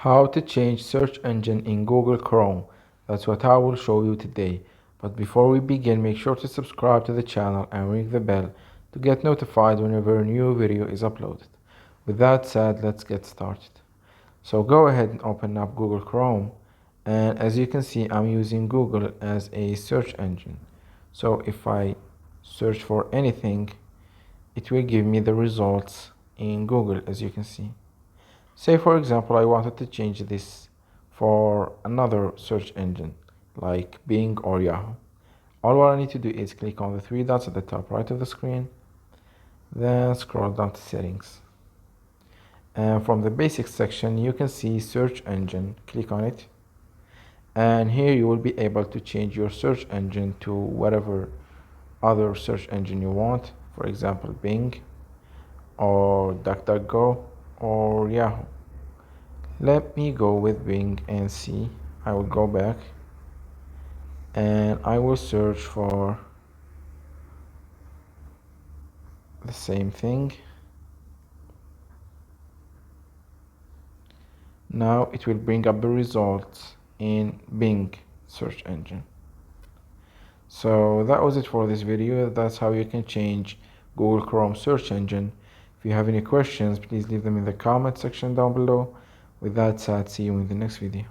How to change search engine in Google Chrome. That's what I will show you today. But before we begin, make sure to subscribe to the channel and ring the bell to get notified whenever a new video is uploaded. With that said, let's get started. So go ahead and open up Google Chrome, and as you can see, I'm using Google as a search engine. So if I search for anything, it will give me the results in Google, as you can see. Say for example, I wanted to change this for another search engine like Bing or Yahoo. All what I need to do is click on the three dots at the top right of the screen, then scroll down to settings. And from the basics section, you can see search engine. Click on it. And here you will be able to change your search engine to whatever other search engine you want. For example, Bing or DuckDuckGo or Yahoo. Let me go with Bing and see. I will go back and I will search for the same thing. Now it will bring up the results in Bing search engine. So that was it for this video. That's how you can change Google Chrome search engine. If you have any questions, please leave them in the comment section down below. With that said, see you in the next video.